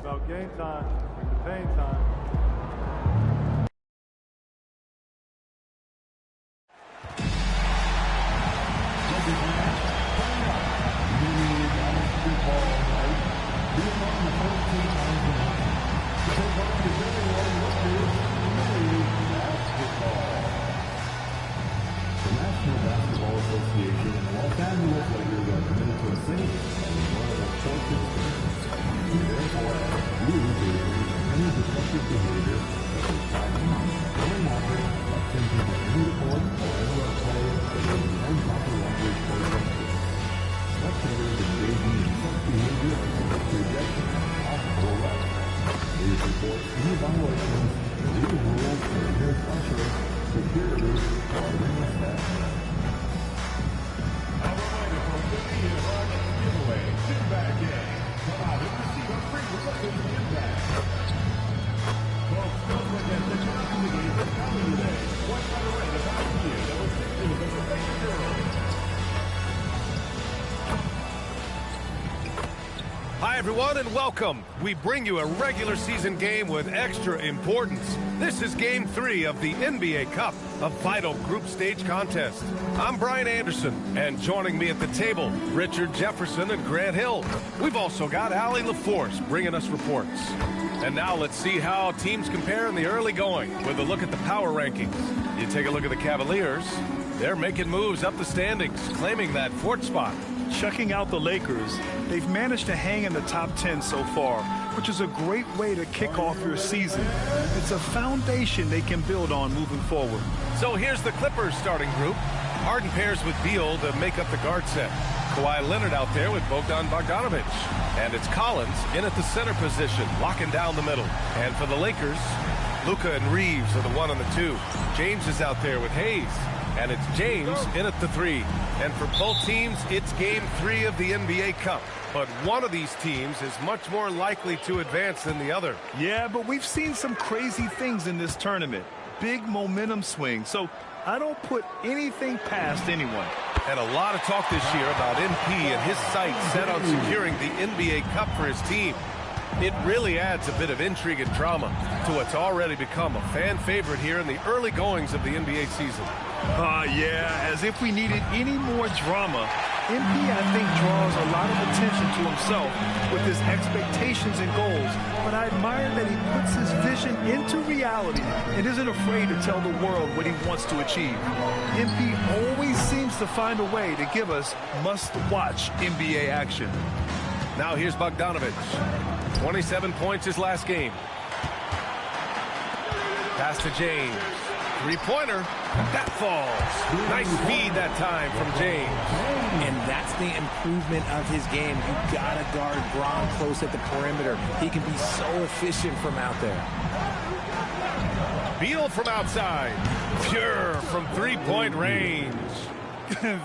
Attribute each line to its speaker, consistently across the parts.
Speaker 1: about game time, the pain time.
Speaker 2: The National Basketball Association and Los Angeles Lakers are committed to a safe and enjoyable sports experience. Therefore, we refrain from any destructive behavior such as fighting, killing walking, attempting to injure the court, or interrupt play, or using improper language or gestures. Spectators engaging in such behavior are subject to rejection and possible arrest. Please report any violations of these rules to your specialist, security, or arena staff.
Speaker 3: Hi everyone and welcome. We bring you a regular season game with extra importance. This is game 3 of the NBA Cup, a vital group stage contest. I'm Brian Anderson, and joining me at the table, Richard Jefferson and Grant Hill. We've also got Allie LaForce bringing us reports. And now let's see how teams compare in the early going with a look at the power rankings. You take a look at the Cavaliers. They're making moves up the standings, claiming that 4th spot.
Speaker 4: Checking out the Lakers, they've managed to hang in the top 10 so far, which is a great way to kick off your season. It's a foundation they can build on moving forward.
Speaker 3: So here's the Clippers starting group. Harden pairs with Beal to make up the guard set. Kawhi Leonard out there with Bogdan Bogdanovic. And it's Collins in at the center position, locking down the middle. And for the Lakers, Luka and Reeves are the 1 and the 2. James is out there with Hayes. And it's James in at the 3. And for both teams, it's game 3 of the NBA Cup. But one of these teams is much more likely to advance than the other.
Speaker 4: Yeah, but we've seen some crazy things in this tournament. Big momentum swings. So I don't put anything past anyone.
Speaker 3: And a lot of talk this year about MP and his sights set on securing the NBA Cup for his team. It really adds a bit of intrigue and drama to what's already become a fan favorite here in the early goings of the NBA season.
Speaker 4: Yeah, as if we needed any more drama. MP, I think, draws a lot of attention to himself with his expectations and goals, but I admire that he puts his vision into reality and isn't afraid to tell the world what he wants to achieve. MP always seems to find a way to give us must-watch NBA action.
Speaker 3: Now here's Bogdanovic. 27 points his last game. Pass to James. Three-pointer. That falls. Nice speed that time from James.
Speaker 5: And that's the improvement of his game. You gotta guard Braun close at the perimeter. He can be so efficient from out there.
Speaker 3: Beal from outside. Pure from three-point range.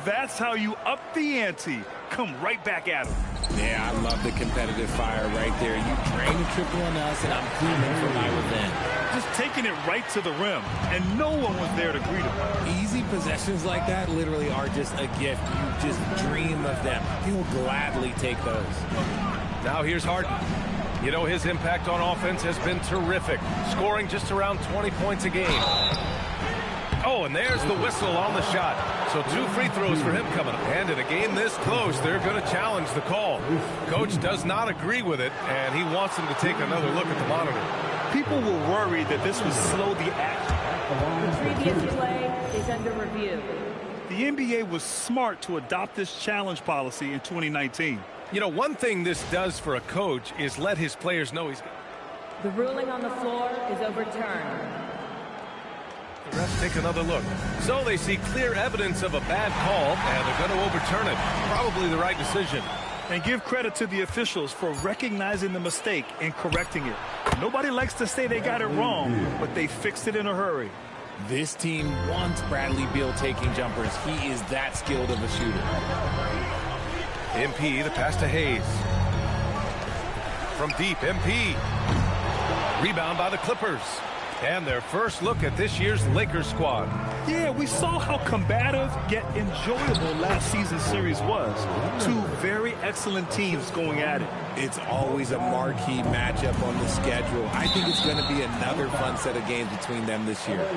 Speaker 4: That's how you up the ante. Come right back at him.
Speaker 5: Yeah, I love the competitive fire right there. You drain a triple on us, and I'm fuming for my revenge.
Speaker 4: Just taking it right to the rim, and no one was there to greet him.
Speaker 5: Easy possessions like that literally are just a gift. You just dream of them. He will gladly take those.
Speaker 3: Now here's Harden. You know, his impact on offense has been terrific, scoring just around 20 points a game. Oh, and there's the whistle on the shot. So 2 free throws for him coming up. And in a game this close, they're going to challenge the call. Coach does not agree with it, and he wants him to take another look at the monitor.
Speaker 4: People will worry that this would slow the action.
Speaker 6: The previous play is under review.
Speaker 4: The NBA was smart to adopt this challenge policy in 2019.
Speaker 3: You know, one thing this does for a coach is let his players know he's...
Speaker 6: The ruling on the floor is overturned.
Speaker 3: The refs take another look. So they see clear evidence of a bad call, and they're going to overturn it. Probably the right decision.
Speaker 4: And give credit to the officials for recognizing the mistake and correcting it. Nobody likes to say they got it wrong, but they fixed it in a hurry.
Speaker 5: This team wants Bradley Beal taking jumpers. He is that skilled of a shooter.
Speaker 3: MP, the pass to Hayes. From deep, MP. Rebound by the Clippers. And their first look at this year's Lakers squad.
Speaker 4: Yeah, we saw how combative yet enjoyable last season's series was. Two very excellent teams going at it.
Speaker 5: It's always a marquee matchup on the schedule. I think it's going to be another fun set of games between them this year.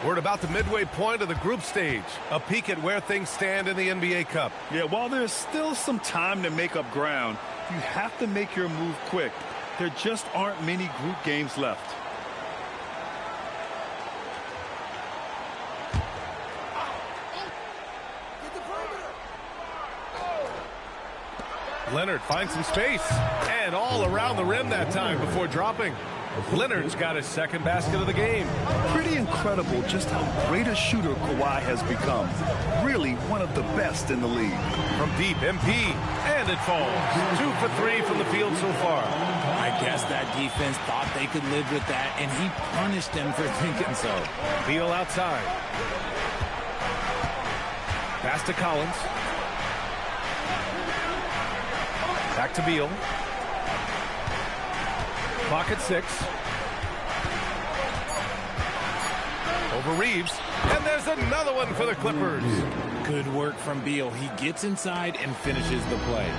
Speaker 3: We're at about the midway point of the group stage. A peek at where things stand in the NBA Cup.
Speaker 4: Yeah, while there's still some time to make up ground, you have to make your move quick. There just aren't many group games left.
Speaker 3: Leonard finds some space, and all around the rim that time before dropping. Leonard's got his second basket of the game.
Speaker 4: Pretty incredible just how great a shooter Kawhi has become. Really one of the best in the league.
Speaker 3: From deep, MP, and it falls. 2 for 3 from the field so far.
Speaker 5: I guess that defense thought they could live with that, and he punished them for thinking so.
Speaker 3: Beal outside. Pass to Collins. Back to Beal. Clock at 6. Over Reeves. And there's another one for the Clippers.
Speaker 5: Good work from Beal. He gets inside and finishes the play.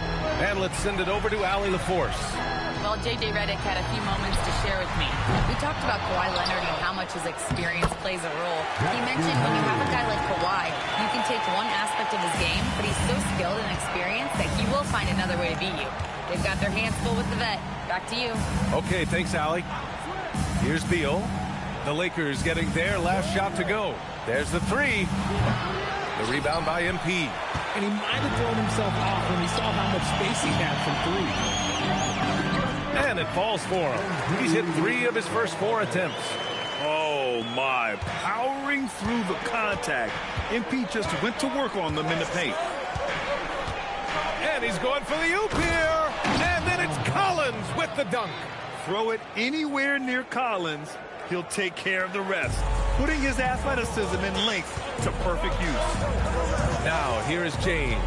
Speaker 3: And let's send it over to Allie LaForce.
Speaker 7: Well, J.J. Redick had a few moments to share with me. We talked about Kawhi Leonard and how much his experience plays a role. He mentioned when you have a guy like Kawhi, you can take one aspect of his game, but he's so skilled and experienced that he will find another way to beat you. They've got their hands full with the vet. Back to you.
Speaker 3: Okay, thanks, Allie. Here's Beal. The Lakers getting their last shot to go. There's the 3. The rebound by MP.
Speaker 5: And he might have thrown himself off when he saw how much space he had from 3.
Speaker 3: And it falls for him. He's hit 3 of his first 4 attempts.
Speaker 4: Oh, my. Powering through the contact. MP just went to work on them in the paint.
Speaker 3: And he's going for the oop here. And then it's Collins with the dunk.
Speaker 4: Throw it anywhere near Collins, he'll take care of the rest, putting his athleticism and length to perfect use.
Speaker 3: Now, here is James.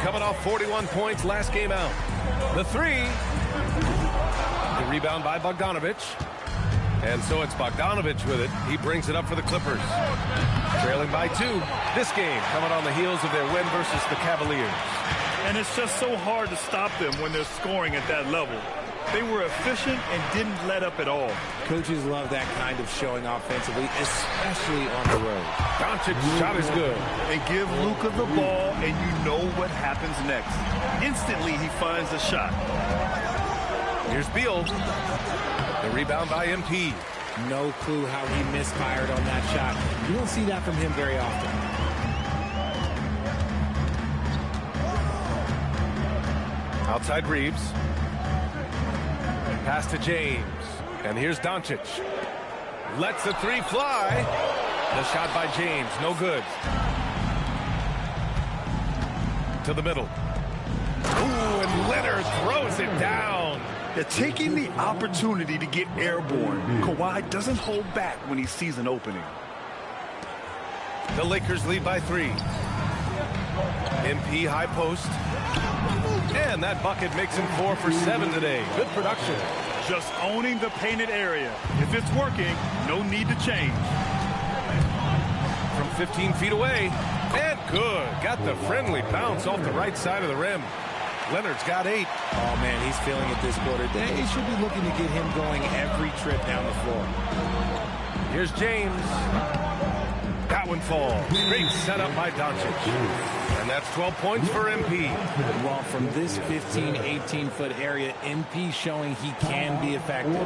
Speaker 3: Coming off 41 points last game out. The 3. The rebound by Bogdanovic. And so it's Bogdanovic with it. He brings it up for the Clippers. Trailing by 2. This game coming on the heels of their win versus the Cavaliers.
Speaker 4: And it's just so hard to stop them when they're scoring at that level. They were efficient and didn't let up at all.
Speaker 5: Coaches love that kind of showing offensively, especially on the road.
Speaker 3: Doncic's shot is good.
Speaker 4: And give Luka the ball, and you know what happens next. Instantly, he finds a shot.
Speaker 3: Here's Beal. The rebound by MP.
Speaker 5: No clue how he misfired on that shot. You don't see that from him very often.
Speaker 3: Outside Reeves. Pass to James. And here's Doncic. Lets the 3 fly. The shot by James. No good. To the middle. Ooh, and Leonard throws it down.
Speaker 4: They're taking the opportunity to get airborne. Kawhi doesn't hold back when he sees an opening.
Speaker 3: The Lakers lead by 3. MP high post. And that bucket makes him 4 for 7 today. Good production.
Speaker 4: Just owning the painted area. If it's working, no need to change.
Speaker 3: From 15 feet away. And good. Got the friendly bounce off the right side of the rim. Leonard's got 8.
Speaker 5: Oh, man, he's feeling it this quarter. They should be looking to get him going every trip down the floor.
Speaker 3: Here's James. That one falls. Great setup by Doncic. And that's 12 points for MP.
Speaker 5: Well, from this 15, 18-foot area, MP showing he can be effective.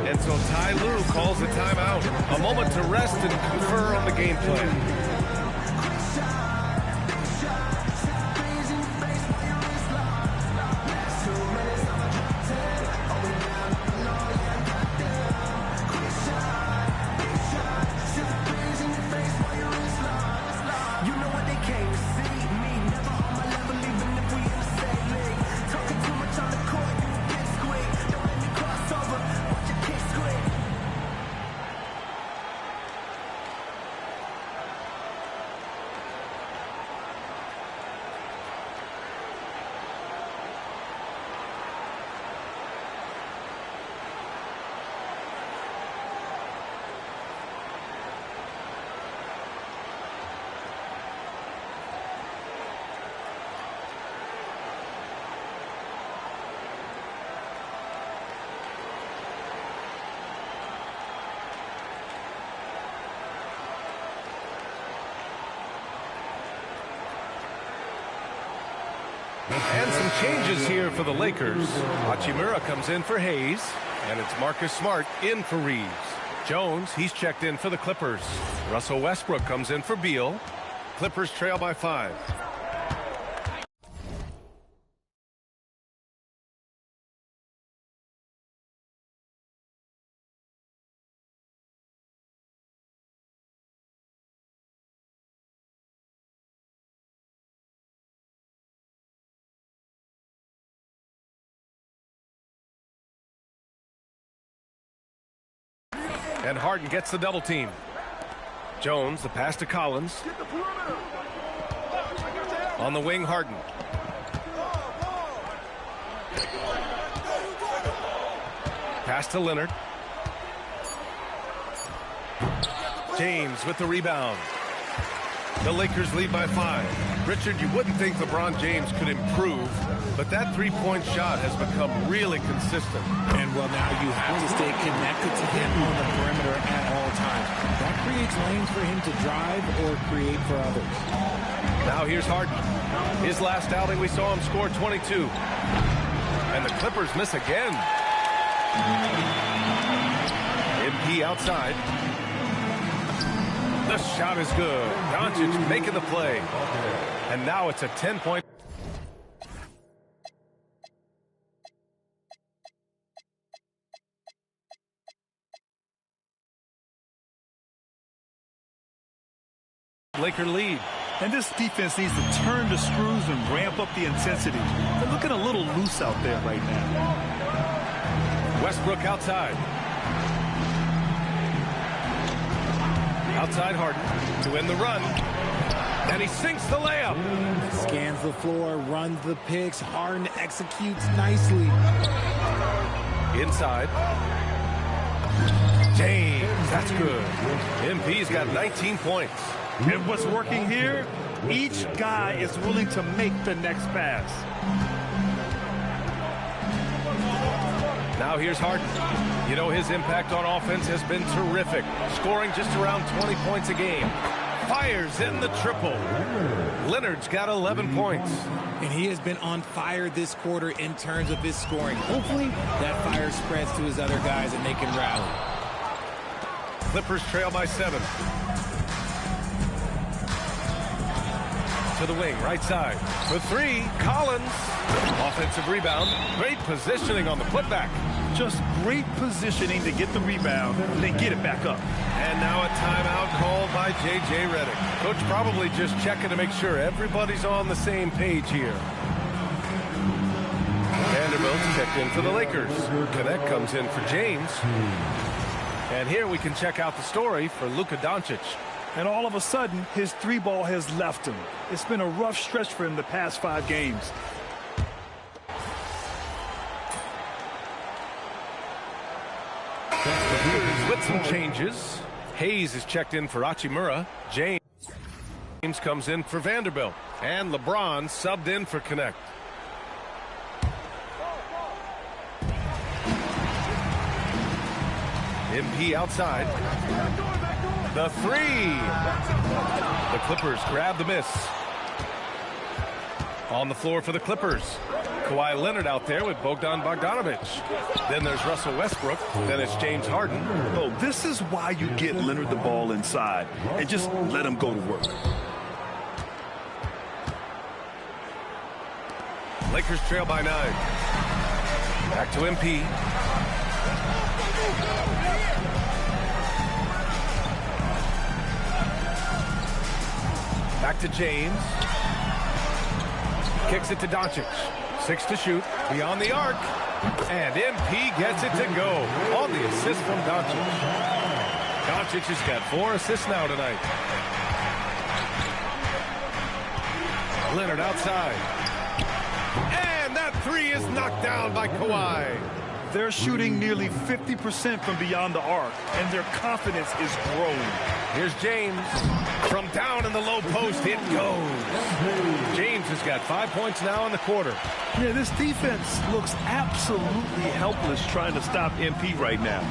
Speaker 3: And so Ty Lue calls a timeout. A moment to rest and confer on the game plan. And some changes here for the Lakers. Hachimura comes in for Hayes, and it's Marcus Smart in for Reeves. Jones, he's checked in for the Clippers. Russell Westbrook comes in for Beal. Clippers trail by 5. And Harden gets the double team. Jones, the pass to Collins. On the wing, Harden. Pass to Leonard. James with the rebound. The Lakers lead by 5. Richard, you wouldn't think LeBron James could improve, but that three-point shot has become really consistent.
Speaker 5: And, well, now you have to stay connected to him on the perimeter at all times. That creates lanes for him to drive or create for others.
Speaker 3: Now here's Harden. His last outing, we saw him score 22. And the Clippers miss again. MP outside. The shot is good. Doncic making the play. And now it's a 10-point. Laker lead.
Speaker 4: And this defense needs to turn the screws and ramp up the intensity. They're looking a little loose out there right now.
Speaker 3: Westbrook outside. Outside Harden to win the run. And he sinks the layup.
Speaker 5: Scans the floor, runs the picks. Harden executes nicely.
Speaker 3: Inside. James, that's good. MP's got 19 points.
Speaker 4: And what's working here, each guy is willing to make the next pass.
Speaker 3: Now here's Harden. You know, his impact on offense has been terrific, scoring just around 20 points a game. Fires in the triple. Leonard's got 11 points.
Speaker 5: And he has been on fire this quarter in terms of his scoring. Hopefully that fire spreads to his other guys and they can rally.
Speaker 3: Clippers trail by 7. To the wing, right side. For 3, Collins. Offensive rebound. Great positioning on the putback.
Speaker 4: Just great positioning to get the rebound and then get it back up.
Speaker 3: And now a timeout called by J.J. Redick. Coach probably just checking to make sure everybody's on the same page here. Vanderbilt's checked in for the Lakers. Connect comes in for James. And here we can check out the story for Luka Doncic.
Speaker 4: And all of a sudden, his 3-ball has left him. It's been a rough stretch for him the past 5 games.
Speaker 3: With some changes, Hayes is checked in for Hachimura. James comes in for Vanderbilt. And LeBron subbed in for Connect. MP outside. The 3. The Clippers grab the miss. On the floor for the Clippers. Kawhi Leonard out there with Bogdan Bogdanovic. Then there's Russell Westbrook. Then it's James Harden.
Speaker 4: Oh, this is why you get Leonard the ball inside and just let him go to work.
Speaker 3: Lakers trail by 9. Back to MP. Back to James. Kicks it to Doncic. 6 to shoot. Beyond the arc. And MP gets it to go. On the assist from Doncic. Doncic has got 4 assists now tonight. Leonard outside. And that 3 is knocked down by Kawhi.
Speaker 4: They're shooting nearly 50% from beyond the arc, and their confidence is growing.
Speaker 3: Here's James. From down in the low post, it goes. James has got 5 points now in the quarter.
Speaker 4: Yeah, this defense looks absolutely helpless trying to stop MP right now.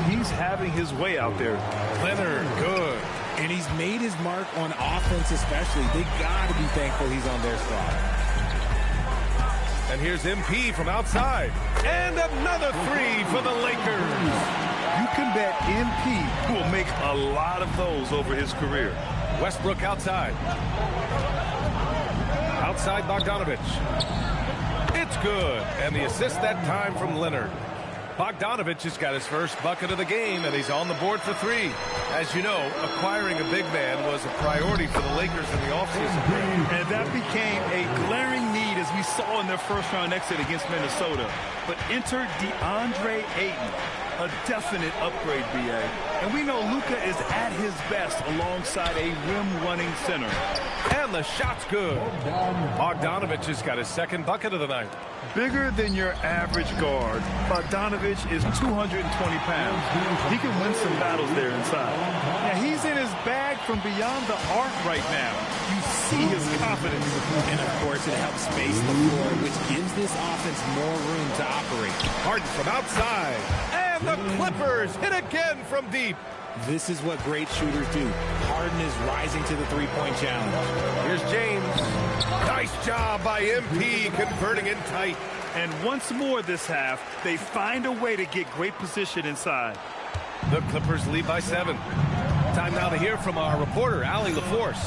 Speaker 4: He's having his way out there.
Speaker 3: Leonard, good.
Speaker 5: And he's made his mark on offense especially. They got to be thankful he's on their squad.
Speaker 3: And here's MP from outside. And another three for the Lakers.
Speaker 4: You can bet MP will make a lot of those over his career.
Speaker 3: Westbrook outside. Outside Bogdanovich. It's good. And the assist that time from Leonard. Bogdanovich has got his first bucket of the game, and he's on the board for three. As you know, acquiring a big man was a priority for the Lakers in the offseason.
Speaker 4: And that became a glaring need as we saw in their first-round exit against Minnesota. But enter DeAndre Ayton, a definite upgrade, BA. And we know Luka is at his best alongside a rim-running center.
Speaker 3: And the shot's good. Bogdanovich has got his second bucket of the night.
Speaker 4: Bigger than your average guard, Bogdanovich is 220 pounds. He can win some battles there inside. Now, he's in his bag from beyond the arc right now. You see his confidence.
Speaker 5: And, of course, it helps space the floor, which gives this offense more room to operate.
Speaker 3: Harden from outside. And the Clippers hit again from deep.
Speaker 5: This is what great shooters do. Harden is rising to the three-point challenge.
Speaker 3: Here's James. Nice job by MP converting in tight.
Speaker 4: And once more this half, they find a way to get great position inside.
Speaker 3: The Clippers lead by 7. Time now to hear from our reporter, Allie LaForce.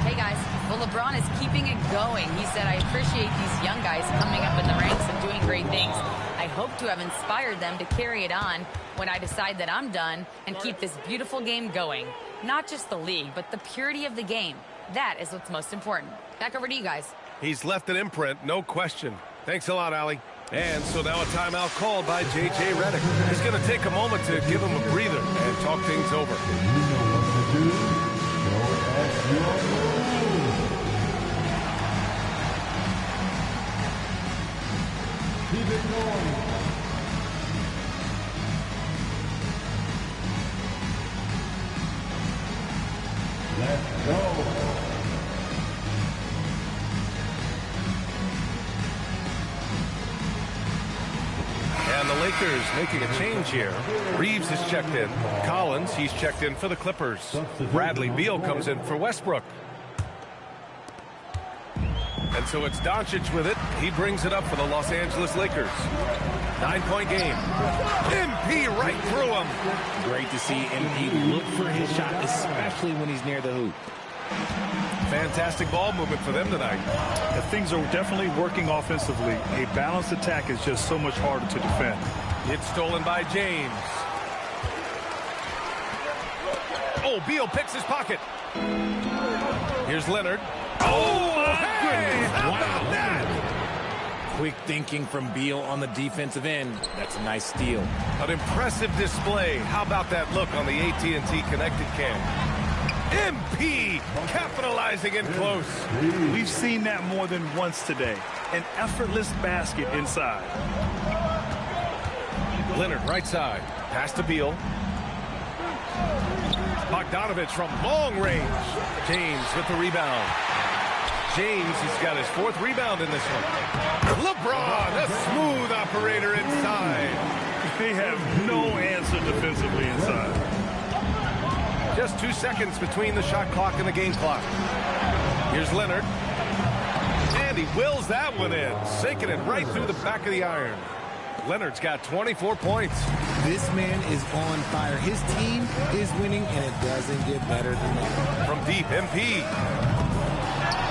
Speaker 7: Hey, guys. Well, LeBron is keeping it going. He said, I appreciate these young guys coming up in the ranks and doing great things. I hope to have inspired them to carry it on when I decide that I'm done and keep this beautiful game going. Not just the league, but the purity of the game. That is what's most important. Back over to you guys.
Speaker 3: He's left an imprint, no question. Thanks a lot, Allie. And so now a timeout called by J.J. Redick. He's going to take a moment to give him a breather and talk things over.
Speaker 2: Keep it going. Let's go.
Speaker 3: And the Lakers making a change here. Reeves is checked in. Collins, he's checked in for the Clippers. Bradley Beal comes in for Westbrook. And so it's Doncic with it. He brings it up for the Los Angeles Lakers. 9-point game. MP right through him.
Speaker 5: Great to see MP look for his shot, especially when he's near the hoop.
Speaker 3: Fantastic ball movement for them tonight.
Speaker 4: Things are definitely working offensively. A balanced attack is just so much harder to defend.
Speaker 3: It's stolen by James. Oh, Beal picks his pocket. Here's Leonard. Oh, my goodness. How about that?
Speaker 5: Quick thinking from Beal on the defensive end. That's a nice steal.
Speaker 3: An impressive display. How about that look on the AT&T connected cam? MP capitalizing in close.
Speaker 4: We've seen that more than once today. An effortless basket inside.
Speaker 3: Leonard right side. Pass to Beal. Bogdanovich from long range. James with the rebound. James has got his 4th rebound in this one. LeBron, a smooth operator inside.
Speaker 4: They have no answer defensively inside.
Speaker 3: Just 2 seconds between the shot clock and the game clock. Here's Leonard. And he wills that one in, sinking it right through the back of the iron. Leonard's got 24 points.
Speaker 5: This man is on fire. His team is winning, and it doesn't get better than that.
Speaker 3: From deep, MP.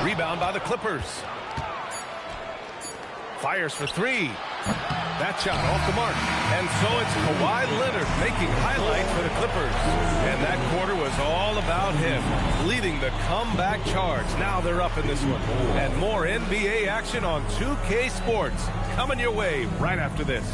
Speaker 3: Rebound by the Clippers. Fires for 3. That shot off the mark. And so it's Kawhi Leonard making highlights for the Clippers. And that quarter was all about him, leading the comeback charge. Now they're up in this one. And more NBA action on 2K Sports coming your way right after this.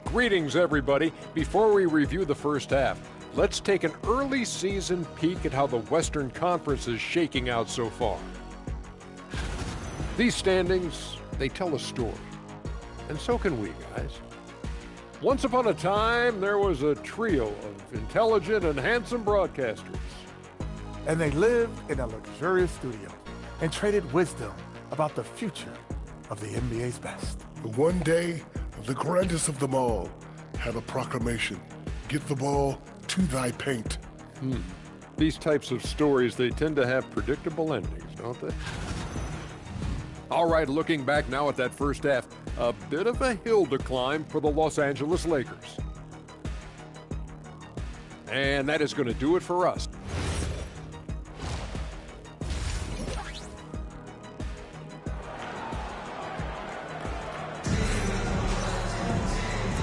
Speaker 8: Greetings, everybody. Before we review the first half, let's take an early season peek at how the Western Conference is shaking out so far. These standings, they tell a story. And so can we, guys. Once upon a time, there was a trio of intelligent and handsome broadcasters.
Speaker 1: And they lived in a luxurious studio. and traded wisdom about the future of the NBA's best.
Speaker 9: One day, the grandest of them all had a proclamation: get the ball to thy paint.
Speaker 8: These types of stories, they tend to have predictable endings, don't they? All right, looking back now at that first half, a bit of a hill to climb for the Los Angeles Lakers. And that is going to do it for us.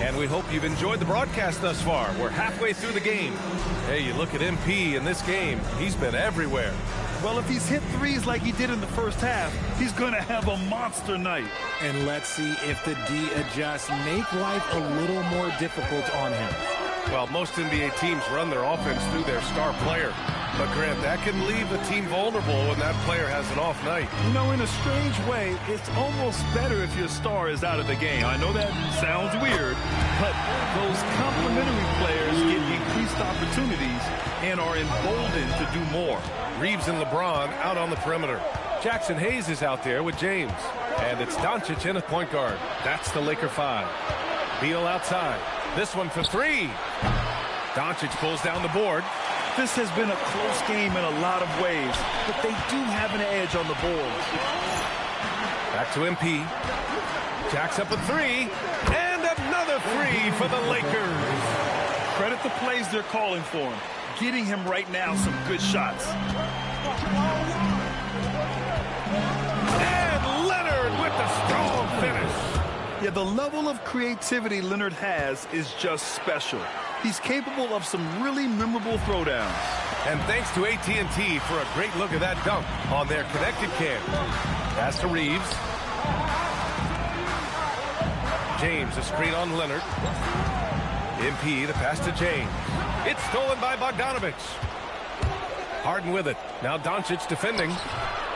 Speaker 3: And we hope you've enjoyed the broadcast thus far. We're halfway through the game. Hey, you look at MP in this game, he's been everywhere.
Speaker 4: Well, if he's hit threes like he did in the first half, he's going to have a monster night.
Speaker 5: And let's see if the D adjusts, make life a little more difficult on him.
Speaker 3: Well, most NBA teams run their offense through their star player. But, Grant, that can leave a team vulnerable when that player has an off night.
Speaker 4: You know, in a strange way, it's almost better if your star is out of the game. I know that sounds weird, but those complementary players get increased opportunities and are emboldened to do more.
Speaker 3: Reeves and LeBron out on the perimeter. Jackson Hayes is out there with James. And it's Doncic in at point guard. That's the Laker 5. Beal outside. This one for three. Doncic pulls down the board.
Speaker 4: This has been a close game in a lot of ways, but they do have an edge on the boards.
Speaker 3: Back to MP. Jacks up a three. And another three for the Lakers.
Speaker 4: Credit the plays they're calling for him. Getting him right now some good shots.
Speaker 3: And Leonard with the strong finish.
Speaker 4: Yeah, the level of creativity Leonard has is just special. He's capable of some really memorable throwdowns.
Speaker 3: And thanks to AT&T for a great look at that dunk on their connected cam. Pass to Reeves. James, a screen on Leonard. MP, the pass to James. It's stolen by Bogdanovich. Harden with it. Now Doncic defending.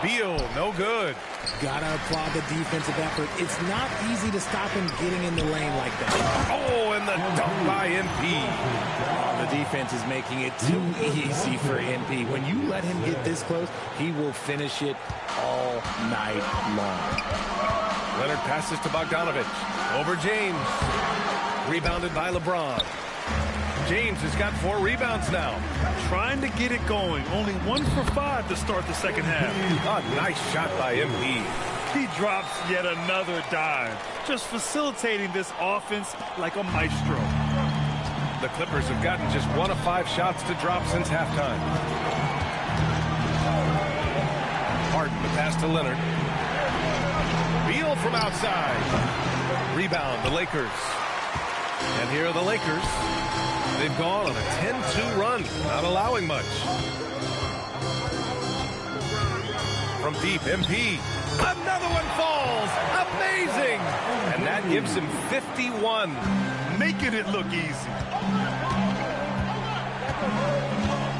Speaker 3: Beal, no good.
Speaker 5: Gotta applaud the defensive effort. It's not easy to stop him getting in the lane like that.
Speaker 3: Oh, and the dunk by MP.
Speaker 5: The defense is making it too easy for MP. When you let him get this close, he will finish it all night long.
Speaker 3: Leonard passes to Bogdanovich. Over James. Rebounded by LeBron. James has got 4 rebounds now.
Speaker 4: Trying to get it going. Only 1 for 5 to start the second half.
Speaker 3: A nice shot by MP.
Speaker 4: He drops yet another dive. Just facilitating this offense like a maestro.
Speaker 3: The Clippers have gotten just 1 of 5 shots to drop since halftime. Harden, the pass to Leonard. Beal from outside. Rebound, the Lakers. And here are the Lakers. They've gone on a 10-2 run, not allowing much. From deep, MP. Another one falls. Amazing. And that gives him 51.
Speaker 4: Making it look easy.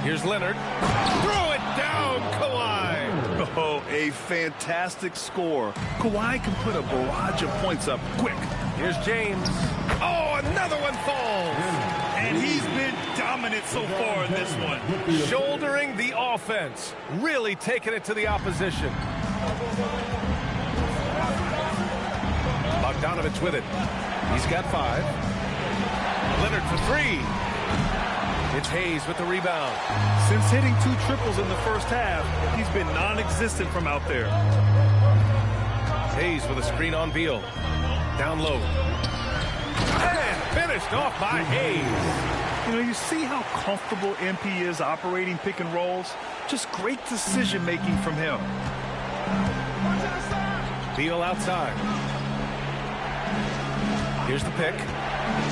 Speaker 3: Here's Leonard. Throw it down, Kawhi.
Speaker 4: Oh, a fantastic score. Kawhi can put a barrage of points up quick.
Speaker 3: Here's James. Oh, another one falls.
Speaker 4: And he's been dominant so far in this one.
Speaker 3: Shouldering the offense. Really taking it to the opposition. Bogdanovich with it. He's got 5. Leonard for 3. It's Hayes with the rebound.
Speaker 4: Since hitting 2 triples in the first half, he's been non-existent from out there.
Speaker 3: Hayes with a screen on Beal. Down low. And finished off by Hayes.
Speaker 4: You know, you see how comfortable MP is operating pick and rolls? Just great decision-making from him.
Speaker 3: Beal outside. Here's the pick.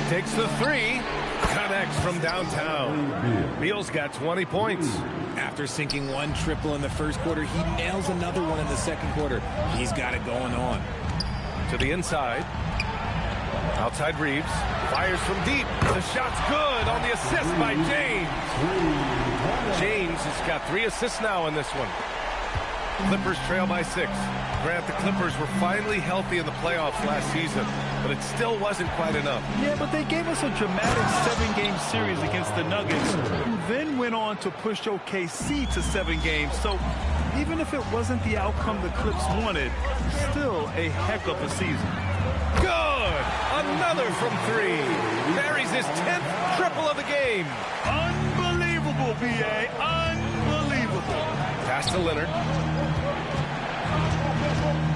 Speaker 3: Takes the 3. Connects from downtown. Beal's got 20 points.
Speaker 5: After sinking 1 triple in the first quarter, he nails another one in the second quarter. He's got it going on.
Speaker 3: To the inside. Outside Reeves. Fires from deep. The shot's good on the assist by James. James has got 3 assists now in this one. Clippers trail by 6. Grant, the Clippers were finally healthy in the playoffs last season, but it still wasn't quite enough.
Speaker 4: Yeah, but they gave us a dramatic 7-game series against the Nuggets, who then went on to push OKC to 7 games. So Even if it wasn't the outcome the Clips wanted, still a heck of a season.
Speaker 3: Good! Another from three. Buries his 10th triple of the game.
Speaker 4: Unbelievable, B.A. Unbelievable.
Speaker 3: Pass to Leonard.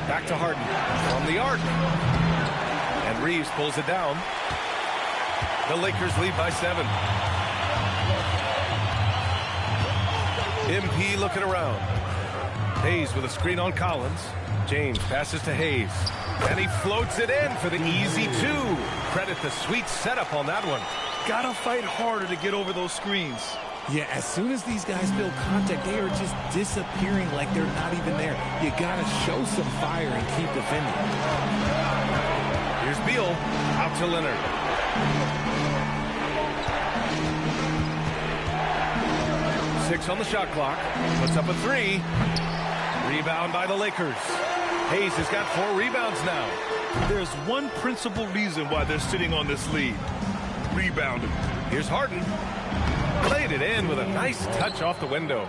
Speaker 3: Back to Harden. From the arc. And Reeves pulls it down. The Lakers lead by 7. MP looking around. Hayes with a screen on Collins. James passes to Hayes. And he floats it in for the easy 2. Credit the sweet setup on that one.
Speaker 4: Gotta fight harder to get over those screens.
Speaker 5: Yeah, as soon as these guys build contact, they are just disappearing like they're not even there. You gotta show some fire and keep defending.
Speaker 3: Here's Beal, out to Leonard. Six on the shot clock, puts up a 3. Rebound by the Lakers. Hayes has got 4 rebounds now.
Speaker 4: There's one principal reason why they're sitting on this lead. Rebounding.
Speaker 3: Here's Harden. Played it in with a nice touch off the window.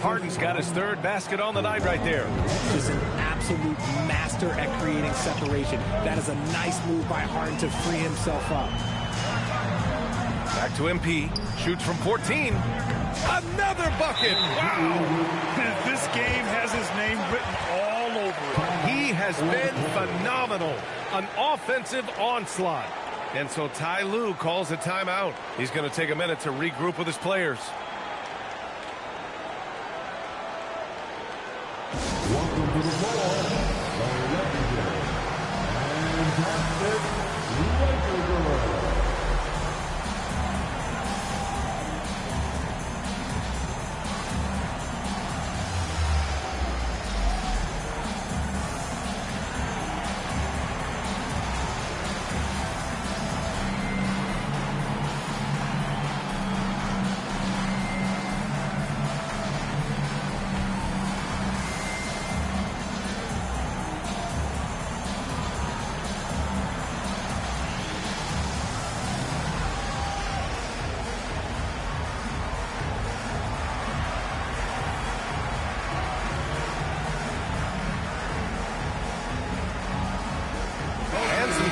Speaker 3: Harden's got his 3rd basket on the night right there.
Speaker 5: Just an absolute master at creating separation. That is a nice move by Harden to free himself up.
Speaker 3: Back to MP. Shoots from 14. Another bucket. Wow.
Speaker 4: This game has his name written all over it.
Speaker 3: He has been phenomenal. An offensive onslaught. And so Ty Lue calls a timeout. He's going to take a minute to regroup with his players.
Speaker 2: Welcome to the floor, the legendary and Laker girl.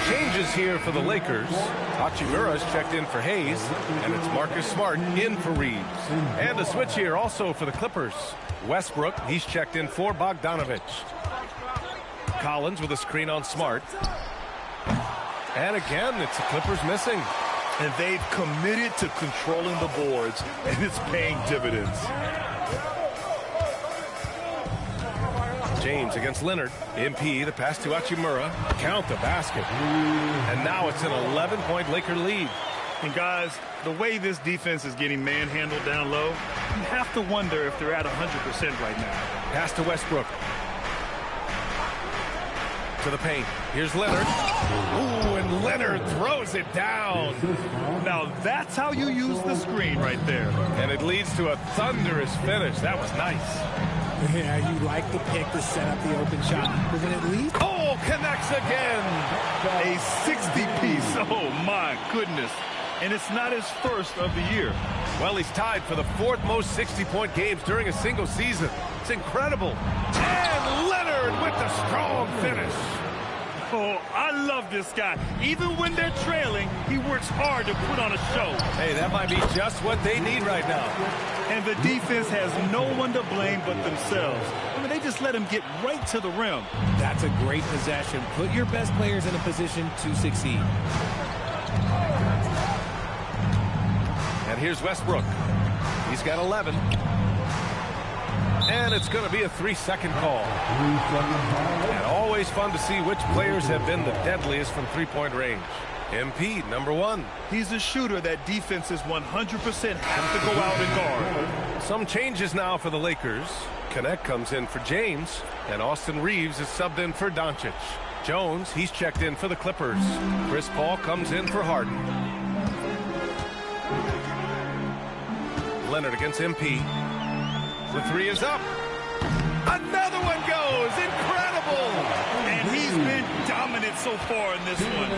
Speaker 3: Changes here for the Lakers. Hachimura's checked in for Hayes, and it's Marcus Smart in for Reeves. And a switch here also for the Clippers. Westbrook, he's checked in for Bogdanovich. Collins with a screen on Smart. And again, it's the Clippers missing.
Speaker 4: And they've committed to controlling the boards, and it's paying dividends.
Speaker 3: James against Leonard. MP, the pass to Hachimura. Count the basket. And now it's an 11-point Laker lead.
Speaker 4: And guys, the way this defense is getting manhandled down low, you have to wonder if they're at 100% right now.
Speaker 3: Pass to Westbrook. To the paint. Here's Leonard. Ooh, and Leonard throws it down.
Speaker 4: Now that's how you use the screen right there.
Speaker 3: And it leads to a thunderous finish. That was nice.
Speaker 5: Yeah, you like the pick to set up the open shot, but when it leads...
Speaker 3: Cole connects again!
Speaker 4: A 60-piece, oh my goodness. And it's not his first of the year.
Speaker 3: Well, he's tied for the 4th most 60-point games during a single season. It's incredible. And Leonard with the strong finish.
Speaker 4: Oh, I love this guy. Even when they're trailing, he works hard to put on a show.
Speaker 3: Hey, that might be just what they need right now.
Speaker 4: And the defense has no one to blame but themselves. I mean, they just let him get right to the rim.
Speaker 5: That's a great possession. Put your best players in a position to succeed.
Speaker 3: And here's Westbrook. He's got 11. And it's going to be a 3-second call. And always fun to see which players have been the deadliest from three-point range. MP, number 1.
Speaker 4: He's a shooter that defenses 100% have to go out and guard.
Speaker 3: Some changes now for the Lakers. Connect comes in for James, and Austin Reeves is subbed in for Doncic. Jones, he's checked in for the Clippers. Chris Paul comes in for Harden. Leonard against MP. The 3 is up. Another one goes. Incredible.
Speaker 4: And he's been dominating doing it so far in this one.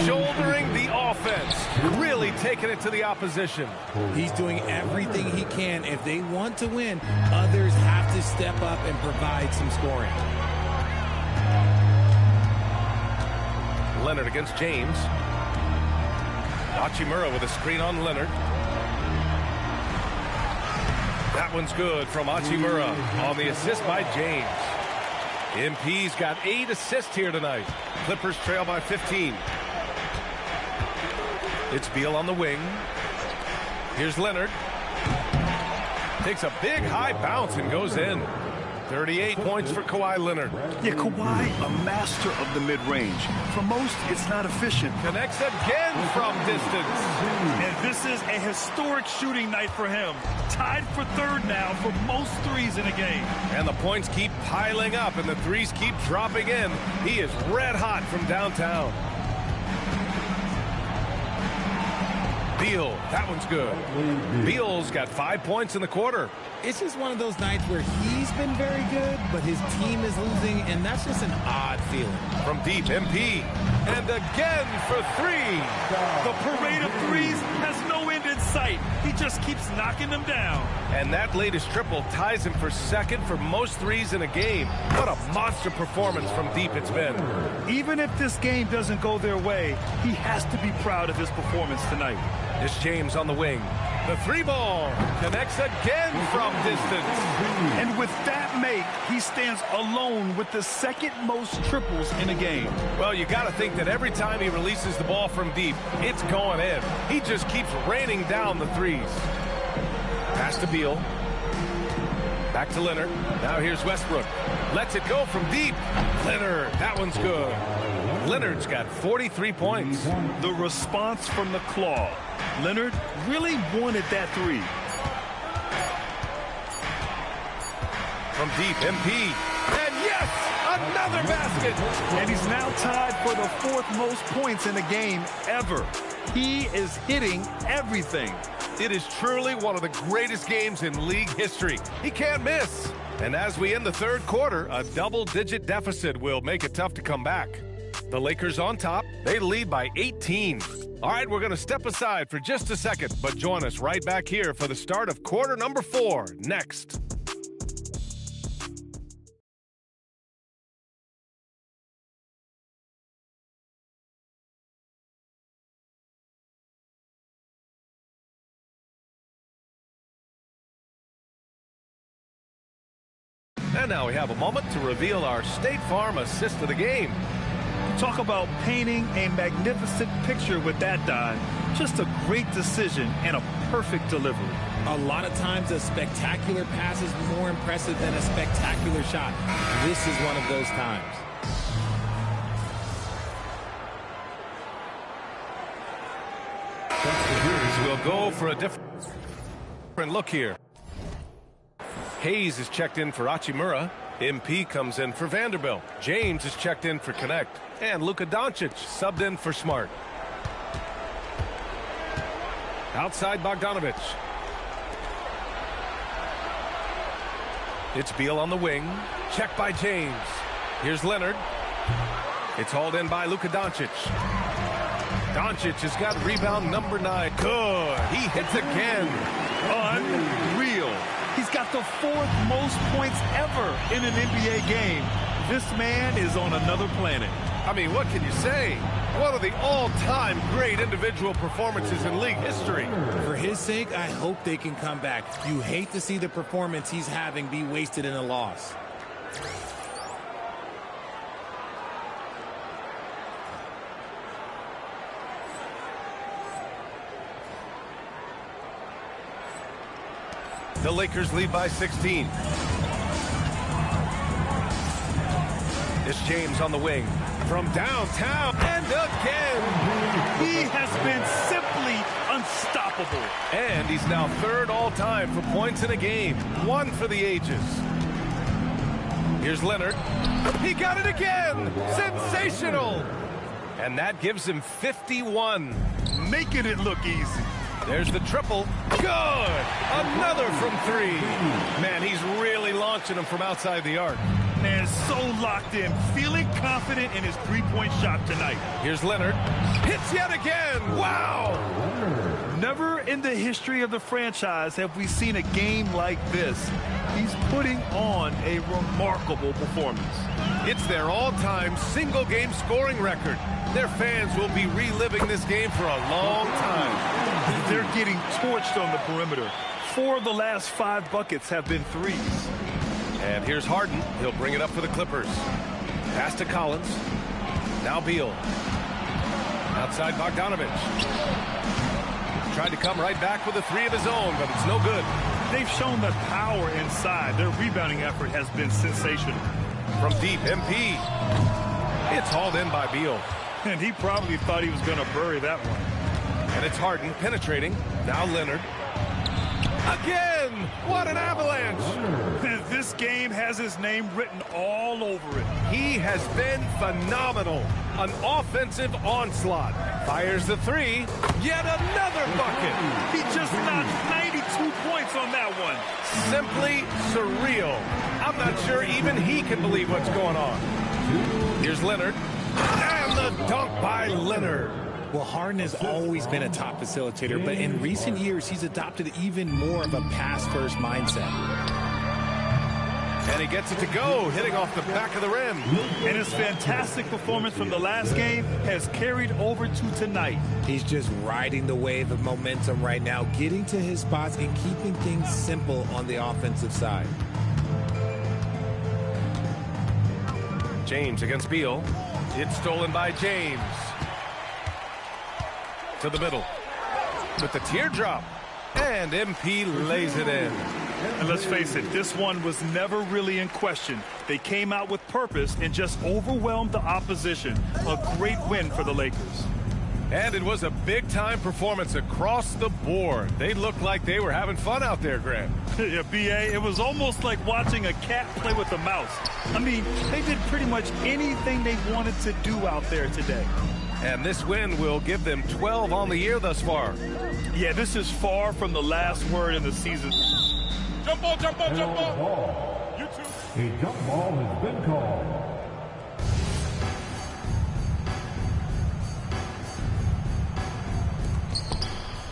Speaker 3: Shouldering the offense, really taking it to the opposition.
Speaker 5: He's doing everything he can. If they want to win, others have to step up and provide some scoring.
Speaker 3: Leonard against James. Hachimura with a screen on Leonard. That one's good from Hachimura on the assist by James. MP's got 8 assists here tonight. Clippers trail by 15. It's Beal on the wing. Here's Leonard. Takes a big high bounce and goes in. 38 points for Kawhi Leonard.
Speaker 4: Yeah, Kawhi, a master of the mid-range. For most, it's not efficient.
Speaker 3: Connects again from distance.
Speaker 4: And this is a historic shooting night for him. Tied for third now for most threes in a game.
Speaker 3: And the points keep piling up and the threes keep dropping in. He is red hot from downtown. Beal, that one's good. Beal's got 5 points in the quarter.
Speaker 5: It's just one of those nights where he's been very good, but his team is losing, and that's just an odd feeling.
Speaker 3: From deep, MP. And again for 3.
Speaker 4: The parade of threes has no end in sight. He just keeps knocking them down.
Speaker 3: And that latest triple ties him for second for most threes in a game. What a monster performance from deep it's been.
Speaker 4: Even if this game doesn't go their way, he has to be proud of his performance tonight.
Speaker 3: It's James on the wing. The 3-ball connects again from distance.
Speaker 4: And with that make, he stands alone with the second most triples in a game.
Speaker 3: Well, you got to think that every time he releases the ball from deep, it's going in. He just keeps raining down the threes. Pass to Beal. Back to Leonard. Now here's Westbrook. Lets it go from deep. Leonard, that one's good. Leonard's got 43 points.
Speaker 4: The response from the claw. Leonard really wanted that three.
Speaker 3: From deep, MP. And yes, another basket.
Speaker 4: And he's now tied for the 4th most points in a game ever. He is hitting everything.
Speaker 3: It is truly one of the greatest games in league history. He can't miss. And as we end the 3rd quarter, a double-digit deficit will make it tough to come back. The Lakers on top. They lead by 18. All right, we're going to step aside for just a second, but join us right back here for the start of quarter number 4 next. And now we have a moment to reveal our State Farm assist of the game.
Speaker 4: Talk about painting a magnificent picture with that dive. Just a great decision and a perfect delivery.
Speaker 5: A lot of times a spectacular pass is more impressive than a spectacular shot. This is one of those times.
Speaker 3: We'll go for a different look here. Hayes is checked in for Hachimura. MP comes in for Vanderbilt. James is checked in for Connect. And Luka Doncic subbed in for Smart. Outside Bogdanovic. It's Beal on the wing. Checked by James. Here's Leonard. It's hauled in by Luka Doncic. Doncic has got rebound number 9. Good. He hits again.
Speaker 4: Unreal. He's got the 4th most points ever in an NBA game. This man is on another planet.
Speaker 3: I mean, what can you say? One of the all-time great individual performances in league history.
Speaker 5: For his sake, I hope they can come back. You hate to see the performance he's having be wasted in a loss.
Speaker 3: The Lakers lead by 16. It's James on the wing. From downtown, and again.
Speaker 4: He has been simply unstoppable.
Speaker 3: And he's now 3rd all-time for points in a game. 1 for the ages. Here's Leonard. He got it again. Sensational. And that gives him 51.
Speaker 4: Making it look easy.
Speaker 3: There's the triple. Good. Another from 3. Man, he's really launching them from outside the arc.
Speaker 4: Man, so locked in, feeling confident in his three-point shot tonight.
Speaker 3: Here's Leonard. Hits yet again. Wow!
Speaker 4: Never in the history of the franchise have we seen a game like this. He's putting on a remarkable performance.
Speaker 3: It's their all-time single-game scoring record. Their fans will be reliving this game for a long time.
Speaker 4: They're getting torched on the perimeter. 4 of the last 5 buckets have been threes.
Speaker 3: And here's Harden. He'll bring it up for the Clippers. Pass to Collins. Now Beal. Outside Bogdanovich. Tried to come right back with a 3 of his own, but it's no good.
Speaker 4: They've shown the power inside. Their rebounding effort has been sensational.
Speaker 3: From deep, MP. It's hauled in by Beal.
Speaker 4: And he probably thought he was going to bury that one.
Speaker 3: And it's Harden penetrating. Now Leonard. Again! What an avalanche!
Speaker 4: This game has his name written all over it.
Speaker 3: He has been phenomenal. An offensive onslaught. Fires the 3. Yet another bucket.
Speaker 4: He just knocked 92 points on that one.
Speaker 3: Simply surreal. I'm not sure even he can believe what's going on. Here's Leonard. And the dunk by Leonard.
Speaker 5: Well, Harden has always been a top facilitator, but in recent years, he's adopted even more of a pass-first mindset.
Speaker 3: And he gets it to go, hitting off the back of the rim.
Speaker 4: And his fantastic performance from the last game has carried over to tonight.
Speaker 5: He's just riding the wave of momentum right now, getting to his spots and keeping things simple on the offensive side.
Speaker 3: James against Beal. It's stolen by James. To the middle. With the teardrop. And MP lays it in.
Speaker 4: And let's face it, this one was never really in question. They came out with purpose and just overwhelmed the opposition. A great win for the Lakers.
Speaker 3: And it was a big-time performance across the board. They looked like they were having fun out there, Grant.
Speaker 4: Yeah, B.A., it was almost like watching a cat play with a mouse. I mean, they did pretty much anything they wanted to do out there today.
Speaker 3: And this win will give them 12 on the year thus far.
Speaker 4: Yeah, this is far from the last word in the season.
Speaker 2: Jump ball, jump ball, jump ball. A jump ball has been called.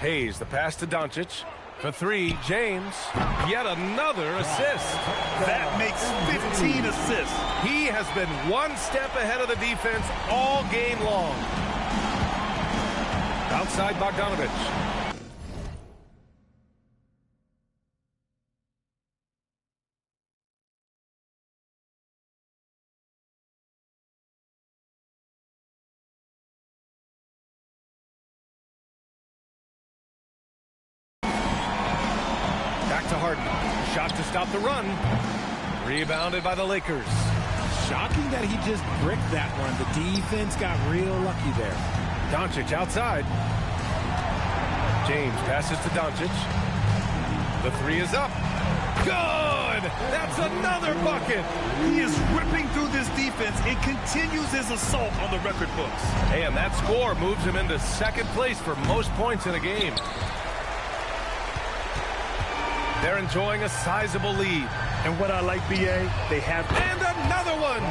Speaker 3: Hayes, the pass to Doncic. For 3, James. Yet another assist.
Speaker 4: That makes 15 assists.
Speaker 3: He has been one step ahead of the defense all game long. Outside Bogdanovich. Back to Harden. Shot to stop the run. Rebounded by the Lakers.
Speaker 5: Shocking that he just bricked that one. The defense got real lucky there.
Speaker 3: Doncic outside. James passes to Doncic. The 3 is up. Good! That's another bucket!
Speaker 4: He is ripping through this defense and continues his assault on the record books.
Speaker 3: And that score moves him into second place for most points in a game. They're enjoying a sizable lead.
Speaker 4: And what I like, B.A., they have...
Speaker 3: And another one!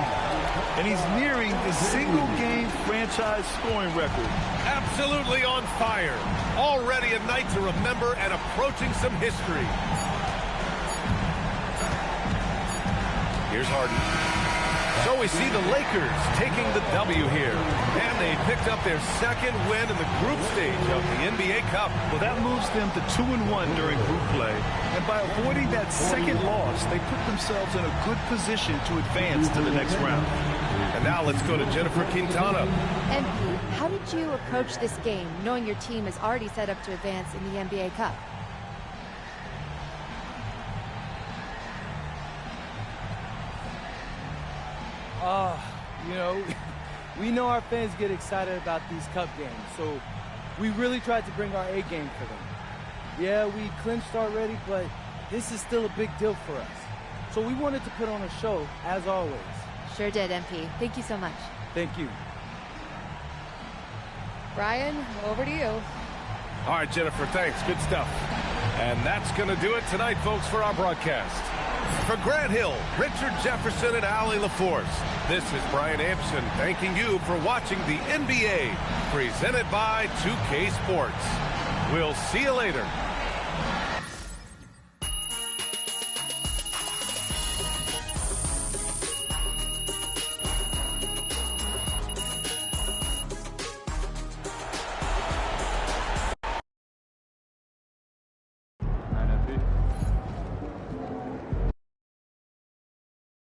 Speaker 4: And he's nearing the single-game franchise scoring record.
Speaker 3: Absolutely on fire. Already a night to remember and approaching some history. Here's Harden. So we see the Lakers taking the W here. And they picked up their second win in the group stage of the NBA Cup.
Speaker 4: Well, that moves them to 2-1 during group play. And by avoiding that second loss, they put themselves in a good position to advance to the next round.
Speaker 3: And now let's go to Jennifer Quintana.
Speaker 10: MP, how did you approach this game, knowing your team is already set up to advance in the NBA Cup?
Speaker 11: You know, we know our fans get excited about these cup games, so we really tried to bring our A game for them. Yeah, we clinched already, but this is still a big deal for us. So we wanted to put on a show, as always.
Speaker 10: Sure did, MP. Thank you so much.
Speaker 11: Thank you.
Speaker 10: Brian, over to you.
Speaker 3: All right, Jennifer, thanks. Good stuff. And that's going to do it tonight, folks, for our broadcast. For Grant Hill, Richard Jefferson, and Allie LaForce, this is Brian Ampson thanking you for watching the NBA, presented by 2K Sports. We'll see you later.